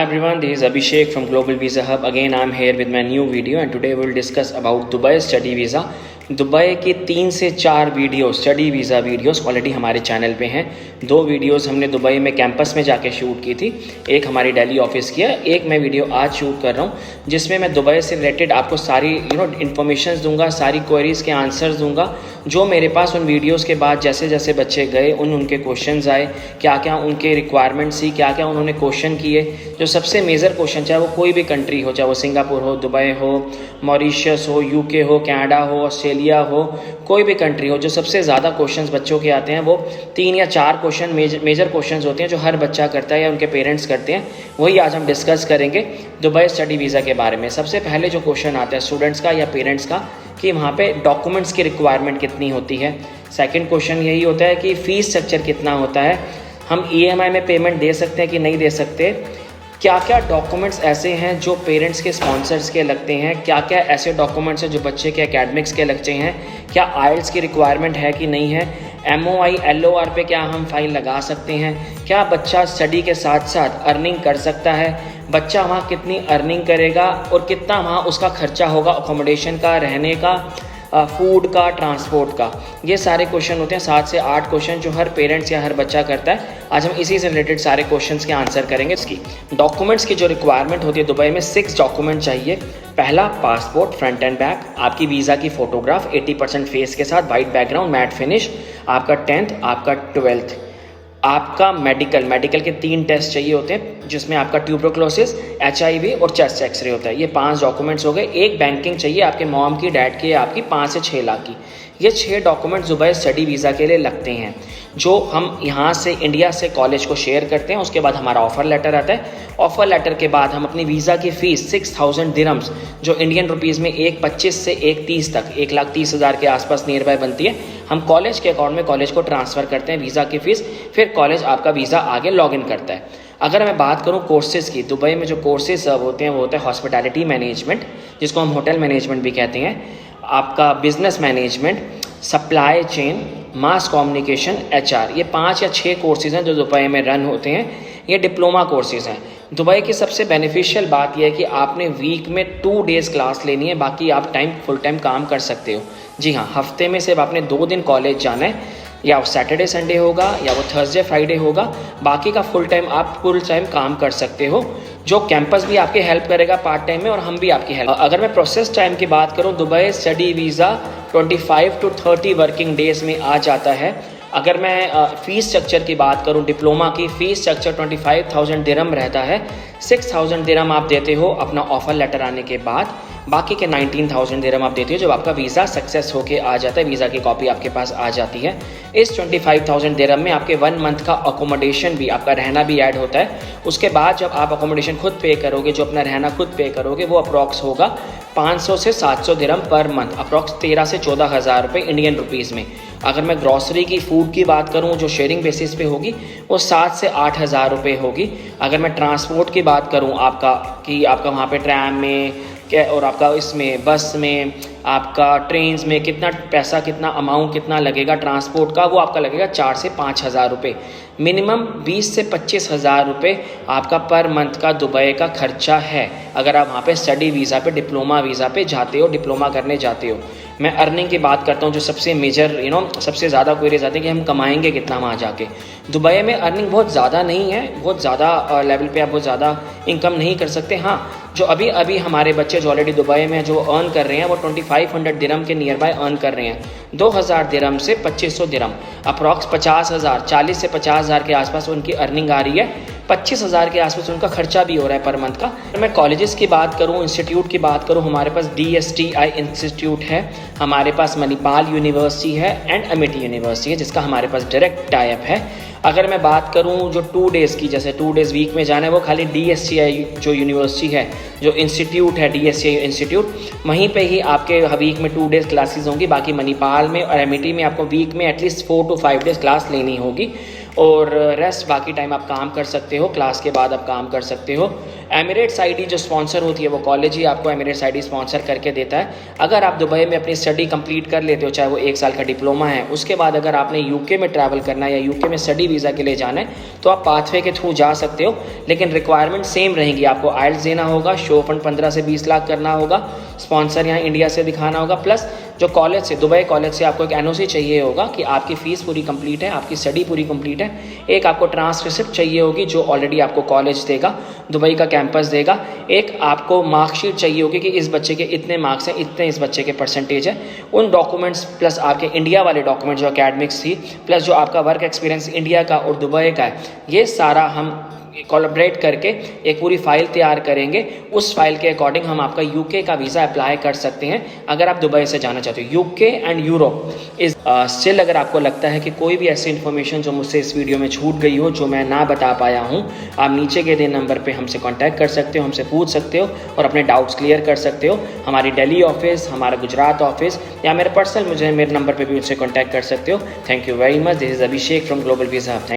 everyone, this is Abhishek from Global Visa Hub. Again, I'm here with my new video and today we'll discuss about Dubai study visa. Dubai के 3 से 4 video study visa videos already हमारे channel पे हैं। 2 videos हमने Dubai में campus में जाके shoot की थी, एक हमारी दिल्ली ऑफिस की है, एक मैं वीडियो आज शूट कर रहा हूँ जिसमें मैं दुबई से रिलेटेड आपको सारी इन्फॉर्मेशन दूंगा, सारी क्वेरीज़ के आंसर्स दूंगा जो मेरे पास उन वीडियोस के बाद जैसे जैसे बच्चे गए उनके क्वेश्चंस आए, क्या क्या उनके रिक्वायरमेंट्स थी, क्या क्या उन्होंने क्वेश्चन किए। जो सबसे मेजर क्वेश्चन, चाहे वो कोई भी कंट्री हो, चाहे वो सिंगापुर हो, दुबई हो, मॉरिशस हो, यूके हो, कनाडा हो, ऑस्ट्रेलिया हो, कोई भी कंट्री हो, जो सबसे ज़्यादा क्वेश्चंस बच्चों के आते हैं वो 3 या 4 क्वेश्चन मेजर क्वेश्चंस होते हैं जो हर बच्चा करता है या उनके पेरेंट्स करते हैं। वही आज हम डिस्कस करेंगे दुबई स्टडी वीज़ा के बारे में। सबसे पहले जो क्वेश्चन आता है स्टूडेंट्स का या पेरेंट्स का कि वहाँ पे डॉक्यूमेंट्स की रिक्वायरमेंट कितनी होती है। सेकंड क्वेश्चन यही होता है कि फ़ीस स्ट्रक्चर कितना होता है, हम EMI में पेमेंट दे सकते हैं कि नहीं दे सकते, क्या क्या डॉक्यूमेंट्स ऐसे हैं जो पेरेंट्स के स्पॉन्सर्स के लगते हैं, क्या क्या ऐसे डॉक्यूमेंट्स हैं जो बच्चे के एकेडमिक्स के लगते हैं, क्या IELTS की रिक्वायरमेंट है कि नहीं है, MOI LOR पे क्या हम फाइल लगा सकते हैं, क्या बच्चा स्टडी के साथ साथ अर्निंग कर सकता है, बच्चा वहाँ कितनी अर्निंग करेगा और कितना वहाँ उसका खर्चा होगा अकोमोडेशन का, रहने का, फूड का, ट्रांसपोर्ट का। ये सारे क्वेश्चन होते हैं 7 से 8 क्वेश्चन जो हर पेरेंट्स या हर बच्चा करता है। आज हम इसी से रिलेटेड सारे क्वेश्चंस के आंसर करेंगे। इसकी डॉक्यूमेंट्स की जो रिक्वायरमेंट होती है दुबई में 6 डॉक्यूमेंट चाहिए। पहला पासपोर्ट फ्रंट एंड बैक, आपकी वीज़ा की फ़ोटोग्राफ 80% फेस के साथ, वाइट बैकग्राउंड, मैट फिनिश, आपका 10th, आपका 12th, आपका मेडिकल के 3 टेस्ट चाहिए होते हैं जिसमें आपका ट्यूबरक्लोसिस, HIV और चेस्ट एक्सरे होता है। ये 5 डॉक्यूमेंट्स हो गए। एक बैंकिंग चाहिए आपके मॉम की, डैड की, आपकी 5 से 6 लाख की। ये 6 डॉक्यूमेंट्स दुबई स्टडी वीज़ा के लिए लगते हैं जो हम यहाँ से इंडिया से कॉलेज को शेयर करते हैं। उसके बाद हमारा ऑफ़र लेटर आता है। ऑफ़र लेटर के बाद हम अपनी वीज़ा की फ़ीस 6000 दिरहम्स जो इंडियन रुपीज़ में 1.25 से 1.30 तक 1,30,000 के आसपास नियर बाय बनती है, हम कॉलेज के अकाउंट में कॉलेज को ट्रांसफ़र करते हैं वीज़ा की फ़ीस। फिर कॉलेज आपका वीज़ा आगे लॉगिन करता है। अगर मैं बात करूँ कोर्सेज़ की, दुबई में जो कोर्सेज सर्व होते हैं वो होता है हॉस्पिटैलिटी मैनेजमेंट जिसको हम होटल मैनेजमेंट भी कहते हैं, आपका business management, supply chain, mass communication, HR। ये 5 या 6 कोर्सेज़ हैं जो दुबई में रन होते हैं। ये डिप्लोमा कोर्सेज़ हैं। दुबई की सबसे बेनिफिशियल बात यह है कि आपने वीक में 2 डेज़ क्लास लेनी है, बाकी आप फुल टाइम काम कर सकते हो। जी हाँ, हफ्ते में सिर्फ आपने 2 दिन कॉलेज जाना है, या वो सैटरडे संडे होगा या वो थर्सडे फ्राइडे होगा, बाकी का फुल टाइम काम कर सकते हो। जो कैंपस भी आपकी हेल्प करेगा पार्ट टाइम में और हम भी आपकी हेल्प। अगर मैं प्रोसेस टाइम की बात करूं, Dubai study visa 25 to 30 working days में आ जाता है। अगर मैं फ़ीस स्ट्रक्चर की बात करूं, डिप्लोमा की फ़ीस स्ट्रक्चर 25,000 दिरहम रहता है। 6,000 दिरहम आप देते हो अपना ऑफ़र लेटर आने के बाद, बाकी के 19,000 दिरहम आप देते हो जब आपका वीज़ा सक्सेस होके आ जाता है, वीज़ा की कॉपी आपके पास आ जाती है। इस 25,000 दिरहम में आपके 1 मंथ का अकोमोडेशन भी, आपका रहना भी ऐड होता है। उसके बाद जब आप अकोमोडेशन खुद पे करोगे, जो अपना रहना खुद पे करोगे, वो अप्रॉक्स होगा 500 से 700 दिरहम पर मंथ, अप्रॉक्स 13 से 14 हज़ार रुपये इंडियन रुपीज़ में। अगर मैं ग्रॉसरी की, फूड की बात करूं जो शेयरिंग बेसिस पे होगी वो 7 से 8 हज़ार रुपये होगी। अगर मैं ट्रांसपोर्ट की बात करूं आपका वहाँ पे ट्रैम में और आपका इसमें बस में, आपका ट्रेन्स में कितना पैसा, कितना अमाउंट कितना लगेगा ट्रांसपोर्ट का, वो आपका लगेगा 4 से 5 हज़ार रुपये। मिनिमम 20 से 25 हज़ार रुपये आपका पर मंथ का दुबई का खर्चा है अगर आप वहाँ पे स्टडी वीज़ा पे, डिप्लोमा वीज़ा पे जाते हो, डिप्लोमा करने जाते हो। मैं अर्निंग की बात करता हूँ, जो सबसे मेजर सबसे ज़्यादा क्वेरीज आती है कि हम कमाएंगे कितना वहाँ जाके। दुबई में अर्निंग बहुत ज़्यादा नहीं है, बहुत ज़्यादा लेवल पे आप बहुत ज़्यादा इनकम नहीं कर सकते। हाँ, जो अभी हमारे बच्चे जो ऑलरेडी दुबई में जो अर्न कर रहे हैं वो 2500 दिरहम के नियर बाय अर्न कर रहे हैं। 2000 दिरहम से 2500 दिरहम, अप्रॉक्स 50,000, 40 से 50,000 के आसपास उनकी अर्निंग आ रही है। 25,000 के आसपास उनका खर्चा भी हो रहा है पर मंथ का। मैं कॉलेजेस की बात करूं, इंस्टीट्यूट की बात करूं, हमारे पास DSTI इंस्टीट्यूट है, हमारे पास मणिपाल यूनिवर्सिटी है एंड अमिटी यूनिवर्सिटी है जिसका हमारे पास डायरेक्ट टाइप है। अगर मैं बात करूं जो 2 डेज़ की, जैसे 2 डेज़ वीक में जाना है, वो खाली DSTI जो यूनिवर्सिटी है, जो इंस्टीट्यूट है DSTI इंस्टीट्यूट, वहीं पे ही आपके वीक में 2 डेज़ क्लासेस होंगी। बाकी मणिपाल में और अमिटी में आपको वीक में एटलीस्ट 4 to 5 डेज़ क्लास लेनी होगी और रेस्ट बाकी टाइम आप काम कर सकते हो, क्लास के बाद आप काम कर सकते हो। एमिरेट्स आईडी जो स्पॉन्सर होती है वो कॉलेज ही आपको एमिरेट्स आईडी स्पॉन्सर करके देता है। अगर आप दुबई में अपनी स्टडी कंप्लीट कर लेते हो, चाहे वो 1 साल का डिप्लोमा है, उसके बाद अगर आपने यूके में ट्रैवल करना है या यूके में स्टडी वीज़ा के लिए जाना है तो आप पाथवे के थ्रू जा सकते हो, लेकिन रिक्वायरमेंट सेम रहेंगी। आपको आइल्स देना होगा, शो फंड 15 से 20 लाख करना होगा, स्पॉन्सर यहाँ इंडिया से दिखाना होगा, प्लस जो कॉलेज से, दुबई कॉलेज से आपको एक एनओसी चाहिए होगा कि आपकी फ़ीस पूरी कंप्लीट है, आपकी स्टडी पूरी कंप्लीट है। एक आपको ट्रांसक्रिप्ट चाहिए होगी जो ऑलरेडी आपको कॉलेज देगा, दुबई का कैंपस देगा। एक आपको मार्कशीट चाहिए होगी कि इस बच्चे के इतने मार्क्स हैं, इतने इस बच्चे के परसेंटेज है। उन डॉक्यूमेंट्स प्लस आपके इंडिया वाले डॉक्यूमेंट जो अकेडमिक्स थी, प्लस जो आपका वर्क एक्सपीरियंस इंडिया का और दुबई का है, ये सारा हम कोलैबोरेट करके एक पूरी फाइल तैयार करेंगे। उस फाइल के अकॉर्डिंग हम आपका यूके का वीज़ा अप्लाई कर सकते हैं अगर आप दुबई से जाना चाहते हो। UK and Europe is still, अगर आपको लगता है कि कोई भी ऐसी इन्फॉर्मेशन जो मुझसे इस वीडियो में छूट गई हो, जो मैं ना बता पाया हूँ, आप नीचे के दिए नंबर पे हमसे कांटेक्ट कर सकते हो, हमसे पूछ सकते हो और अपने डाउट्स क्लियर कर सकते हो। हमारी दिल्ली ऑफिस, हमारा गुजरात ऑफिस या मेरे पर्सनल मेरे नंबर पर भी मुझसे कॉन्टैक्ट कर सकते हो। Thank you very much. This is Abhishek from global visa hub.